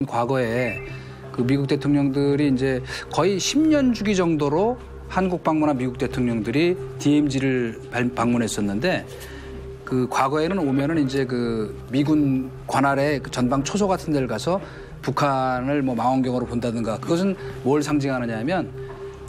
과거에 그 미국 대통령들이 이제 거의 10년 주기 정도로 한국 방문한 미국 대통령들이 DMZ를 방문했었는데 그 과거에는 오면은 이제 그 미군 관할의 그 전방 초소 같은 데를 가서 북한을 뭐 망원경으로 본다든가 그것은 뭘 상징하느냐 하면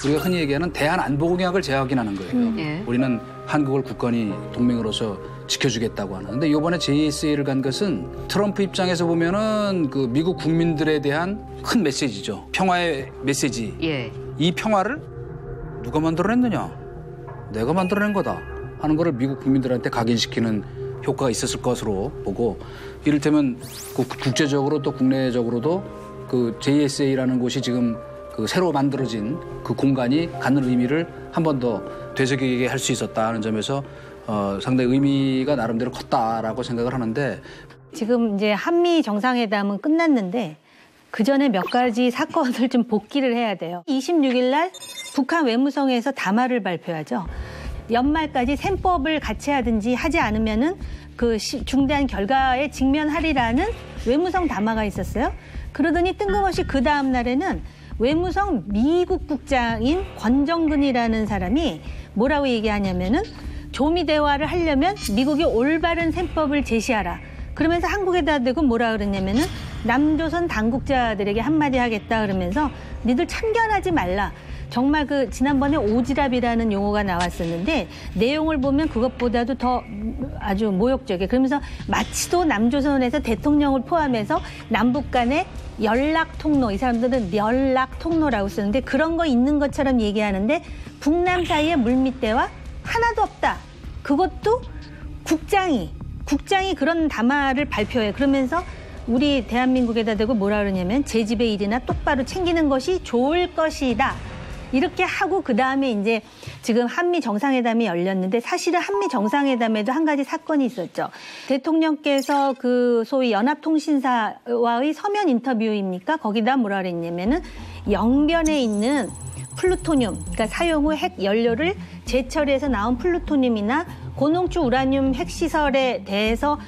우리가 흔히 얘기하는 대한안보공약을 재확인하는 거예요. 우리는 한국을 굳건히 동맹으로서 지켜주겠다고 하는. 근데 이번에 JSA를 간 것은 트럼프 입장에서 보면은 그 미국 국민들에 대한 큰 메시지죠. 평화의 메시지. 이 평화를 누가 만들어냈느냐? 내가 만들어낸 거다 하는 거를 미국 국민들한테 각인시키는 효과가 있었을 것으로 보고 이를테면 국제적으로 또 국내적으로도 그 JSA라는 곳이 지금 그 새로 만들어진 그 공간이 갖는 의미를 한 번 더 되새기게 할 수 있었다는 점에서 상당히 의미가 나름대로 컸다라고 생각을 하는데 지금 이제 한미 정상회담은 끝났는데 그 전에 몇 가지 사건을 좀 복기를 해야 돼요. 26일 날 북한 외무성에서 담화를 발표하죠. 연말까지 셈법을 같이 하든지 하지 않으면은 그 중대한 결과에 직면하리라는 외무성 담화가 있었어요. 그러더니 뜬금없이 그 다음 날에는 외무성 미국 국장인 권정근이라는 사람이 뭐라고 얘기하냐면은 조미 대화를 하려면 미국이 올바른 셈법을 제시하라. 그러면서 한국에다 대고 뭐라 그러냐면은 남조선 당국자들에게 한마디 하겠다 그러면서 니들 참견하지 말라. 정말 그 지난번에 오지랖이라는 용어가 나왔었는데 내용을 보면 그것보다도 더 아주 모욕적이에요. 그러면서 마치도 남조선에서 대통령을 포함해서 남북 간의 연락 통로, 이 사람들은 연락 통로라고 쓰는데 그런 거 있는 것처럼 얘기하는데 북남 사이에 물밑대화 하나도 없다. 그것도 국장이 그런 담화를 발표해. 그러면서 우리 대한민국에다 대고 뭐라 그러냐면 제 집의 일이나 똑바로 챙기는 것이 좋을 것이다. 이렇게 하고 그다음에 이제 지금 한미 정상회담이 열렸는데 사실은 한미 정상회담에도 한 가지 사건이 있었죠. 대통령께서 그 소위 연합통신사와의 서면 인터뷰입니까? 거기다 뭐라 그랬냐면은 영변에 있는 플루토늄, 그러니까 사용 후 핵 연료를 재처리해서 나온 플루토늄이나 고농축 우라늄 핵시설에 대해서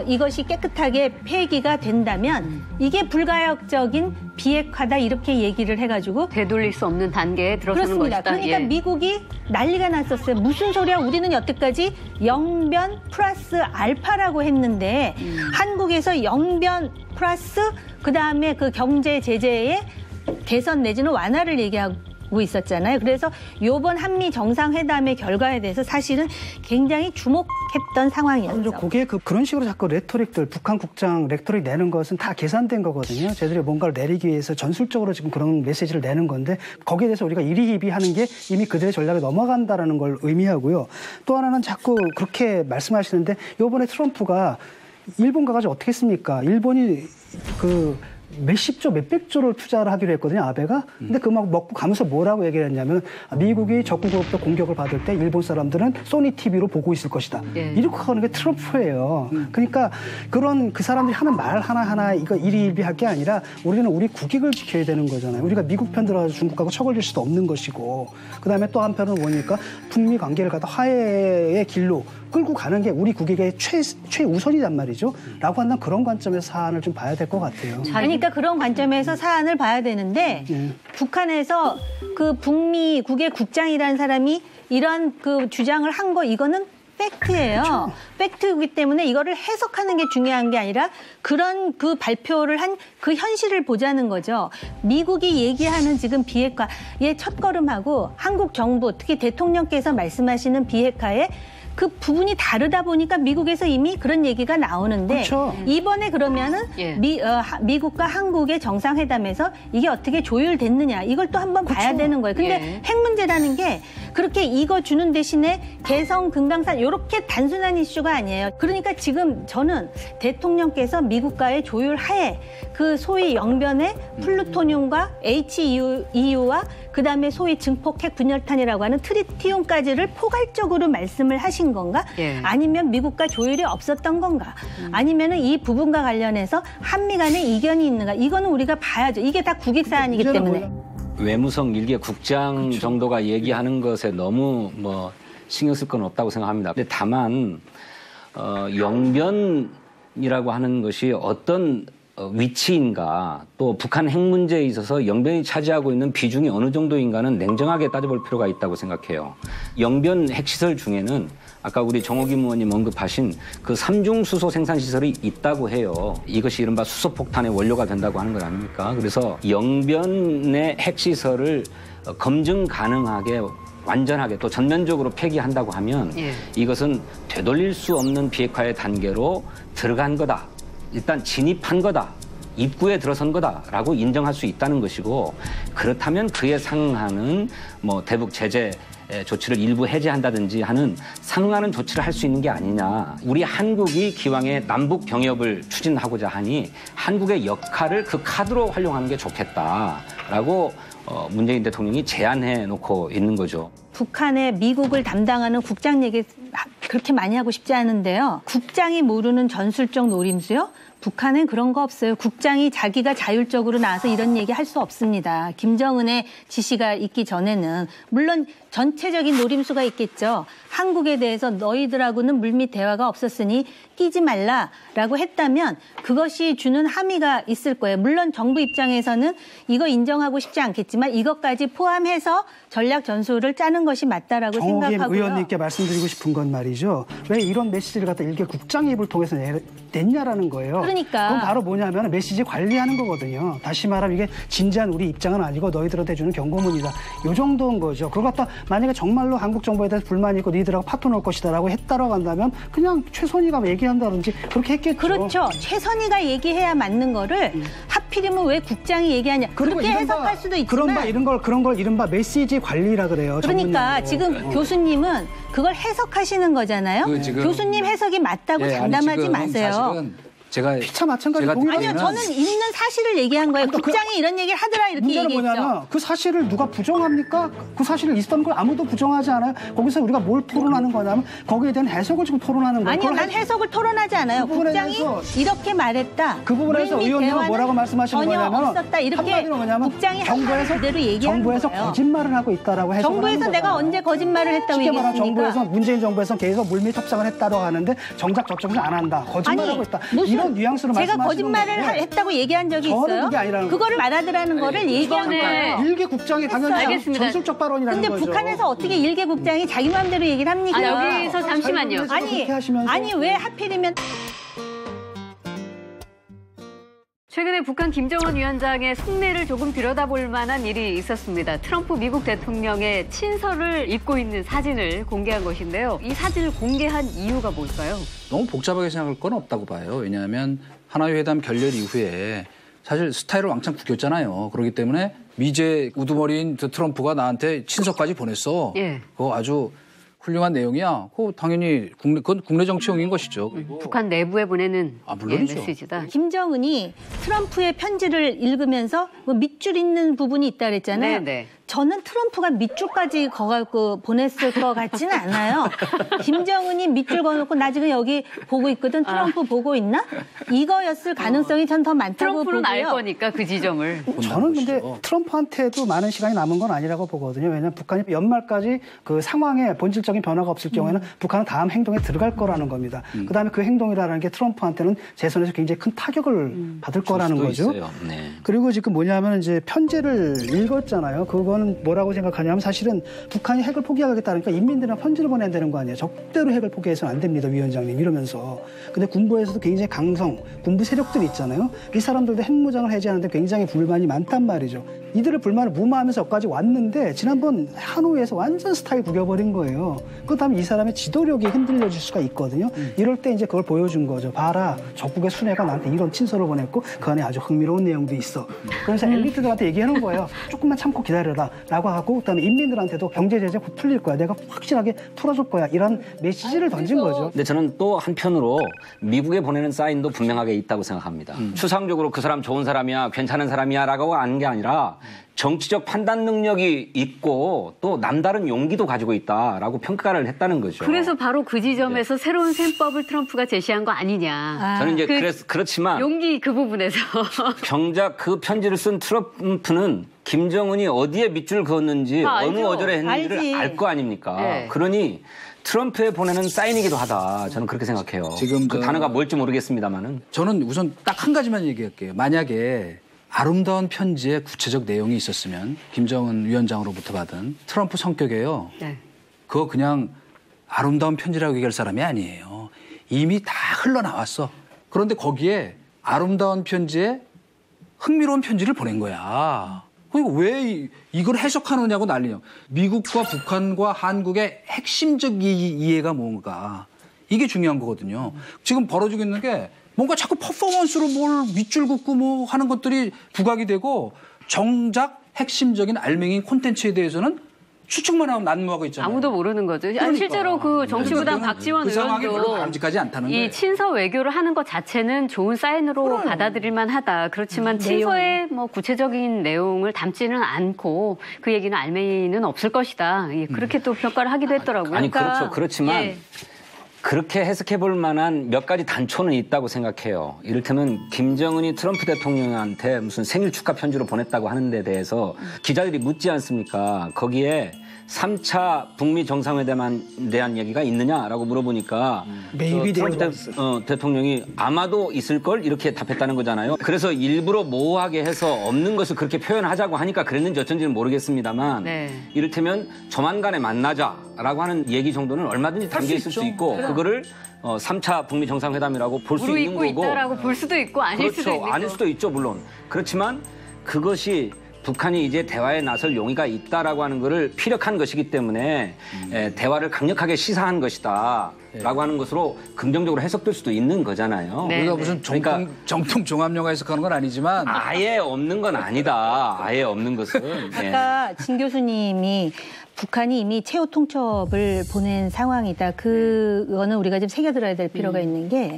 이것이 깨끗하게 폐기가 된다면 이게 불가역적인 비핵화다 이렇게 얘기를 해가지고 되돌릴 수 없는 단계에 들어서는 그렇습니다. 것이다. 그러니까 미국이 난리가 났었어요. 무슨 소리야? 우리는 여태까지 영변 플러스 알파라고 했는데 한국에서 영변 플러스 그다음에 그 경제 제재의 개선 내지는 완화를 얘기하고 있었잖아요. 그래서 이번 한미 정상회담의 결과에 대해서 사실은 굉장히 주목했던 상황이었죠. 그게 그런 식으로 자꾸 레토릭들, 북한 국장 레토릭 내는 것은 다 계산된 거거든요. 쟤들이 뭔가를 내리기 위해서 전술적으로 지금 그런 메시지를 내는 건데 거기에 대해서 우리가 이리희비하는 게 이미 그들의 전략에 넘어간다라는 걸 의미하고요. 또 하나는 자꾸 그렇게 말씀하시는데 이번에 트럼프가 일본 가가지고 어떻게 했습니까? 일본이 몇십조, 몇백조를 투자를 하기로 했거든요, 아베가. 근데 그 막 먹고 가면서 뭐라고 얘기를 했냐면 미국이 적국으로부터 공격을 받을 때 일본 사람들은 소니 TV로 보고 있을 것이다. 이렇게 하는 게 트럼프예요. 그러니까 그런 그 사람들이 하는 말 하나하나 이거 일희일비할 게 아니라 우리는 우리 국익을 지켜야 되는 거잖아요. 우리가 미국 편 들어가서 중국하고 척을 질 수도 없는 것이고 그다음에 또 한편은 뭐니까 북미 관계를 갖다 화해의 길로 끌고 가는 게 우리 국익의 최우선이란 말이죠. 라고 한다면 그런 관점에서 사안을 좀 봐야 될 것 같아요. 그러니까 그런 관점에서 사안을 봐야 되는데 북한에서 그 북미국의 국장이라는 사람이 이런 그 주장을 한 거 이거는 팩트예요. 그렇죠. 팩트이기 때문에 이거를 해석하는 게 중요한 게 아니라 그런 그 발표를 한 그 현실을 보자는 거죠. 미국이 얘기하는 지금 비핵화의 첫걸음하고 한국 정부 특히 대통령께서 말씀하시는 비핵화의 그 부분이 다르다 보니까 미국에서 이미 그런 얘기가 나오는데 그렇죠. 이번에 그러면은 미국과 한국의 정상회담에서 이게 어떻게 조율됐느냐 이걸 또 한번 봐야 되는 거예요. 근데 핵 문제라는 게 그렇게 이거 주는 대신에 개성, 금강산 이렇게 단순한 이슈가 아니에요. 그러니까 지금 저는 대통령께서 미국과의 조율하에 그 소위 영변의 플루토늄과 HEU와 그다음에 소위 증폭 핵 분열탄이라고 하는 트리티움까지를 포괄적으로 말씀을 하신 건가? 아니면 미국과 조율이 없었던 건가? 아니면은 이 부분과 관련해서 한미 간에 이견이 있는가? 이거는 우리가 봐야죠. 이게 다 국익 사안이기 때문에. 외무성 일개 국장 정도가 얘기하는 것에 너무 신경 쓸 건 없다고 생각합니다. 근데 다만 영변이라고 하는 것이 어떤 위치인가 또 북한 핵 문제에 있어서 영변이 차지하고 있는 비중이 어느 정도인가는 냉정하게 따져볼 필요가 있다고 생각해요. 영변 핵시설 중에는 아까 우리 정호김 의원님 언급하신 그 3중 수소 생산 시설이 있다고 해요. 이것이 이른바 수소폭탄의 원료가 된다고 하는 것 아닙니까? 그래서 영변의 핵시설을 검증 가능하게 완전하게 또 전면적으로 폐기한다고 하면 이것은 되돌릴 수 없는 비핵화의 단계로 들어간 거다. 일단 진입한 거다. 입구에 들어선 거다라고 인정할 수 있다는 것이고 그렇다면 그에 상응하는 뭐 대북 제재 조치를 일부 해제한다든지 하는 상응하는 조치를 할 수 있는 게 아니냐. 우리 한국이 기왕에 남북 병협을 추진하고자 하니 한국의 역할을 그 카드로 활용하는 게 좋겠다라고 문재인 대통령이 제안해 놓고 있는 거죠. 북한의 미국을 담당하는 국장 얘기 그렇게 많이 하고 싶지 않은데요. 국장이 모르는 전술적 노림수요? 북한은 그런 거 없어요. 국장이 자기가 자율적으로 나와서 이런 얘기 할 수 없습니다. 김정은의 지시가 있기 전에는 물론 전체적인 노림수가 있겠죠. 한국에 대해서 너희들하고는 물밑 대화가 없었으니 끼지 말라라고 했다면 그것이 주는 함의가 있을 거예요. 물론 정부 입장에서는 이거 인정하고 싶지 않겠지만 이것까지 포함해서 전략 전술을 짜는 것이 맞다라고 생각하고요. 정호김 의원님께 말씀드리고 싶은 건 말이죠. 왜 이런 메시지를 갖다 일개 국장의 입을 통해서 냈냐라는 거예요. 그러니까. 그건 바로 뭐냐면 메시지 관리하는 거거든요. 다시 말하면 이게 진지한 우리 입장은 아니고 너희들한테 주는 경고문이다. 이 정도인 거죠. 그걸 갖다 만약에 정말로 한국 정부에 대해서 불만이 있고 너희들하고 파토 놓을 것이다라고 했다라고 한다면 그냥 최선희가 얘기한다든지 그렇게 했겠죠. 그렇죠. 최선희가 얘기해야 맞는 거를 하필이면 왜 국장이 얘기하냐. 그렇게 해석할 수도 있지만 그런 걸 이른바 메시지 관리라 그래요. 그러니까 지금 교수님은 그걸 해석하시는 거잖아요. 교수님 해석이 맞다고 장담하지 마세요. 사실은 제가 피차 마찬가지 아니요, 저는 있는 사실을 얘기한 거예요. 국장이 이런 얘기를 하더라 이렇게 문제는 얘기했죠. 뭐냐면 그 사실을 누가 부정합니까? 그 사실을 있었던 걸 아무도 부정하지 않아요. 거기서 우리가 뭘 토론하는 거냐면 거기에 대한 해석을 지금 토론하는 거예요. 아니요, 난 해석을 토론하지 않아요. 그 부분에 국장이 대해서 이렇게 말했다. 그 부분에서 물밑 의원님은 대화는 뭐라고 말씀하시는 전혀 거냐면 없었다. 이렇게 한마디로 뭐냐면 국장이 한 말 그대로 얘기하는 정부에서 거예요. 거짓말을 하고 있다라고 해석을 정부에서 하는 내가 거잖아요. 언제 거짓말을 했다고 쉽게 말하면 얘기했습니까? 정부에서 문재인 정부에서 계속 물밑 협상을 했다고 하는데 정작 저쪽에서 안 한다. 거짓말하고 있다. 이런 뉘앙스로 제가 말씀하시는 거짓말을 건데 했다고 얘기한 적이 저는 있어요? 그게 아니라는 그거를 말하더라는 거를 얘기한 거예요. 일개 국장이 당연히 알겠습니다. 전술적 발언이라는 근데 거죠. 북한에서 어떻게 일개 국장이 자기 마음대로 얘기를 합니까? 여기서 잠시만요. 아니 왜 하필이면 최근에 북한 김정은 위원장의 속내를 조금 들여다볼 만한 일이 있었습니다. 트럼프 미국 대통령의 친서를 입고 있는 사진을 공개한 것인데요. 이 사진을 공개한 이유가 뭘까요? 너무 복잡하게 생각할 건 없다고 봐요. 왜냐하면 하나의 회담 결렬 이후에 사실 스타일을 왕창 구겼잖아요. 그렇기 때문에 미제 우두머리인 트럼프가 나한테 친서까지 보냈어. 예. 그거 아주 훌륭한 내용이야. 그거 당연히 그건 국내 정치용인 것이죠. 북한 내부에 보내는 물론이죠. 메시지다. 김정은이 트럼프의 편지를 읽으면서 뭐 밑줄 있는 부분이 있다 그랬잖아요. 네네. 저는 트럼프가 밑줄까지 거갖고 보냈을 것 같지는 않아요. 김정은이 밑줄 거놓고 나 지금 여기 보고 있거든. 트럼프 보고 있나? 이거였을 가능성이 전 더 많다고 트럼프는 보고요. 알 거니까 그 지점을. 저는 근데 트럼프한테도 많은 시간이 남은 건 아니라고 보거든요. 왜냐하면 북한이 연말까지 그 상황에 본질적인 변화가 없을 경우에는 북한은 다음 행동에 들어갈 거라는 겁니다. 그다음에 그 행동이라는 게 트럼프한테는 재선에서 굉장히 큰 타격을 받을 거라는 거죠. 네. 그리고 지금 뭐냐면 이제 편지를 읽었잖아요. 그거는 뭐라고 생각하냐면 사실은 북한이 핵을 포기하겠다니까 인민들이랑 편지를 보내야 되는 거 아니에요. 적대로 핵을 포기해서는 안 됩니다, 위원장님 이러면서. 근데 군부에서도 굉장히 강성 군부 세력들이 있잖아요. 이 사람들도 핵무장을 해제하는데 굉장히 불만이 많단 말이죠. 이들의 불만을 무마하면서 여기까지 왔는데 지난번 하노이에서 완전 스타일 구겨버린 거예요. 그렇다면 이 사람의 지도력이 흔들려질 수가 있거든요. 이럴 때 이제 그걸 보여준 거죠. 봐라, 적국의 순회가 나한테 이런 친서를 보냈고 그 안에 아주 흥미로운 내용도 있어. 그래서 엘리트들한테 얘기하는 거예요. 조금만 참고 기다려라 라고 하고 그다음에 인민들한테도 경제 제재 곧 풀릴 거야. 내가 확실하게 풀어줄 거야. 이런 메시지를 던진 거죠. 근데 저는 또 한편으로 미국에 보내는 사인도 분명하게 있다고 생각합니다. 추상적으로 그 사람 좋은 사람이야, 괜찮은 사람이야 라고 하는 게 아니라 정치적 판단 능력이 있고 또 남다른 용기도 가지고 있다라고 평가를 했다는 거죠. 그래서 바로 그 지점에서 새로운 셈법을 트럼프가 제시한 거 아니냐. 저는 이제 그렇지만 용기 그 부분에서. 정작 그 편지를 쓴 트럼프는 김정은이 어디에 밑줄 그었는지 어느 어절에 했는지를 알 거 아닙니까? 네. 그러니 트럼프에 보내는 사인이기도 하다. 저는 그렇게 생각해요. 지금 그 단어가 뭘지 모르겠습니다만은. 저는 우선 딱 한 가지만 얘기할게요. 만약에 아름다운 편지에 구체적 내용이 있었으면 김정은 위원장으로부터 받은 트럼프 성격에요. 네. 그거 그냥 아름다운 편지라고 얘기할 사람이 아니에요. 이미 다 흘러나왔어. 그런데 거기에 아름다운 편지에 흥미로운 편지를 보낸 거야. 그러니까 왜 이걸 해석하느냐고 난리냐. 미국과 북한과 한국의 핵심적 이해가 뭔가. 이게 중요한 거거든요. 지금 벌어지고 있는 게 뭔가 자꾸 퍼포먼스로 뭘 밑줄 긋고 뭐 하는 것들이 부각이 되고 정작 핵심적인 알맹이 콘텐츠에 대해서는 추측만 하고 난무하고 있잖아요. 아무도 모르는 거죠. 그러니까. 실제로 그 정치부장 박지원 그 상황이 별로 의원도 바람직하지 않다는 거예요. 이 친서 외교를 하는 것 자체는 좋은 사인으로 받아들일 만하다. 그렇지만 친서의 뭐 구체적인 내용을 담지는 않고 그 얘기는 알맹이는 없을 것이다. 예, 그렇게 또 평가를 하기도 했더라고요. 아니 그러니까, 그렇죠. 그렇지만 예. 그렇게 해석해 볼 만한 몇 가지 단초는 있다고 생각해요. 이를테면 김정은이 트럼프 대통령한테 무슨 생일 축하 편지로 보냈다고 하는 데 대해서 기자들이 묻지 않습니까? 거기에 3차 북미 정상회담에 대한 얘기가 있느냐라고 물어보니까 Maybe 트럼프 대통령이 아마도 있을걸 이렇게 답했다는 거잖아요. 그래서 일부러 모호하게 해서 없는 것을 그렇게 표현하자고 하니까 그랬는지 어쩐지는 모르겠습니다만 네. 이를테면 조만간에 만나자라고 하는 얘기 정도는 얼마든지 담겨 있을 수 있고 그거를 3차 북미 정상회담이라고 볼 수 있는 무르익고 거고 있다라고 볼 수도 있고 아닐 그렇죠. 수도 있는 아닐 수도 있죠 물론. 그렇지만 그것이 북한이 이제 대화에 나설 용의가 있다라고 하는 것을 피력한 것이기 때문에 대화를 강력하게 시사한 것이다. 라고 하는 것으로 긍정적으로 해석될 수도 있는 거잖아요. 네. 우리가 무슨 정통 종합영화 해석하는 건 아니지만 아예 없는 건 아니다. 아예 없는 것은. 아까 진 교수님이 북한이 이미 최후 통첩을 보낸 상황이다. 그거는 우리가 좀 새겨들어야 될 필요가 있는 게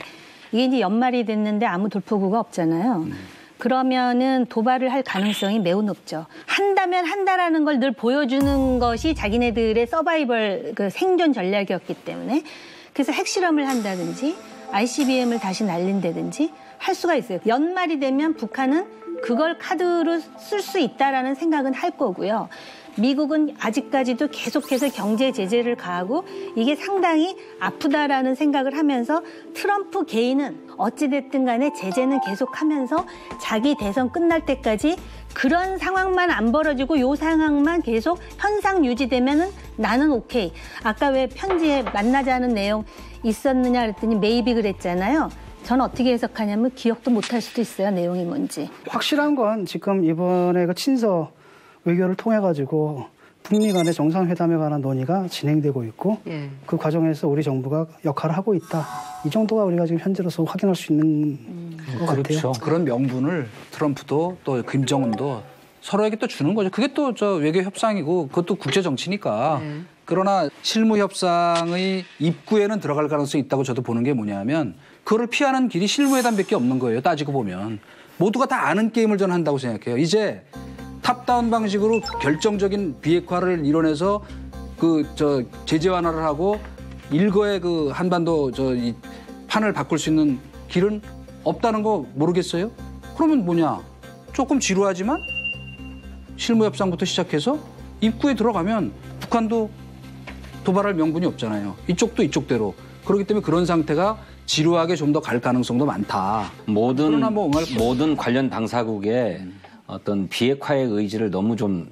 이게 이제 연말이 됐는데 아무 돌포구가 없잖아요. 그러면은 도발을 할 가능성이 매우 높죠. 한다면 한다라는 걸 늘 보여주는 것이 자기네들의 서바이벌 그 생존 전략이었기 때문에 그래서 핵실험을 한다든지 ICBM을 다시 날린다든지 할 수가 있어요. 연말이 되면 북한은 그걸 카드로 쓸 수 있다라는 생각은 할 거고요. 미국은 아직까지도 계속해서 경제 제재를 가하고 이게 상당히 아프다라는 생각을 하면서 트럼프 개인은 어찌됐든 간에 제재는 계속하면서 자기 대선 끝날 때까지 그런 상황만 안 벌어지고 요 상황만 계속 현상 유지되면은 나는 오케이. 아까 왜 편지에 만나자는 내용 있었느냐 그랬더니 메이비 그랬잖아요. 저는 어떻게 해석하냐면 기억도 못할 수도 있어요. 내용이 뭔지. 확실한 건 지금 이번에 그 친서 외교를 통해 가지고 북미 간의 정상회담에 관한 논의가 진행되고 있고 예. 그 과정에서 우리 정부가 역할을 하고 있다. 이 정도가 우리가 지금 현재로서 확인할 수 있는 것 같아요. 그런 명분을 트럼프도 또 김정은도 서로에게 또 주는 거죠. 그게 또 저 외교 협상이고 그것도 국제 정치니까. 그러나 실무 협상의 입구에는 들어갈 가능성이 있다고 저도 보는 게 뭐냐면 그거를 피하는 길이 실무회담밖에 없는 거예요. 따지고 보면. 모두가 다 아는 게임을 저는 한다고 생각해요. 이제 탑다운 방식으로 결정적인 비핵화를 이뤄내서 제재 완화를 하고 일거의 그 한반도 이 판을 바꿀 수 있는 길은 없다는 거 모르겠어요? 그러면 뭐냐? 조금 지루하지만 실무 협상부터 시작해서 입구에 들어가면 북한도 도발할 명분이 없잖아요. 이쪽도 이쪽대로. 그렇기 때문에 그런 상태가 지루하게 좀 더 갈 가능성도 많다. 모든 관련 당사국의 어떤 비핵화의 의지를 너무 좀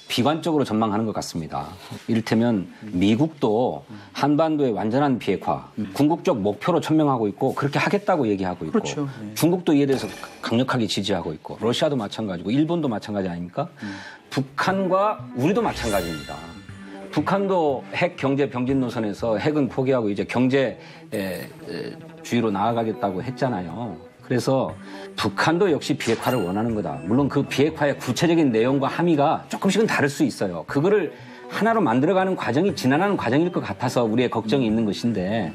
비관적으로 전망하는 것 같습니다. 이를테면 미국도 한반도의 완전한 비핵화, 궁극적 목표로 천명하고 있고 그렇게 하겠다고 얘기하고 있고 그렇죠. 네. 중국도 이에 대해서 강력하게 지지하고 있고 러시아도 마찬가지고 일본도 마찬가지 아닙니까? 북한과 우리도 마찬가지입니다. 북한도 핵 경제 병진 노선에서 핵은 포기하고 이제 경제 주의로 나아가겠다고 했잖아요. 그래서 북한도 역시 비핵화를 원하는 거다. 물론 그 비핵화의 구체적인 내용과 함의가 조금씩은 다를 수 있어요. 그거를 하나로 만들어가는 과정이 지난한 과정일 것 같아서 우리의 걱정이 있는 것인데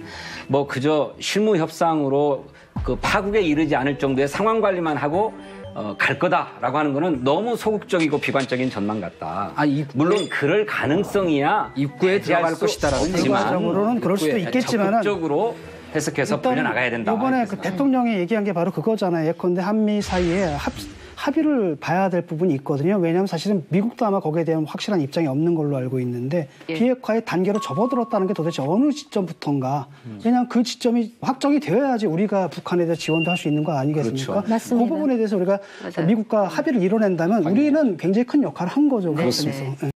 뭐 그저 실무 협상으로 그 파국에 이르지 않을 정도의 상황 관리만 하고 갈 거다라고 하는 거는 너무 소극적이고 비관적인 전망 같다. 물론 그럴 가능성이야 입구에 들어갈 것이다라는 얘기만. 결과적으로는 그럴 수도 있겠지만 적극적으로 해석해서 풀려나가야 된다. 이번에 그 대통령이 얘기한 게 바로 그거잖아요. 예컨대 한미 사이에 합의를 봐야 될 부분이 있거든요. 왜냐하면 사실은 미국도 아마 거기에 대한 확실한 입장이 없는 걸로 알고 있는데 비핵화의 단계로 접어들었다는 게 도대체 어느 시점부터인가. 왜냐하면 그 지점이 확정이 되어야지 우리가 북한에 대해서 지원도 할 수 있는 거 아니겠습니까? 그렇죠. 맞습니다. 그 부분에 대해서 우리가 미국과 합의를 이뤄낸다면 우리는 굉장히 큰 역할을 한 거죠. 네. 그렇습니다.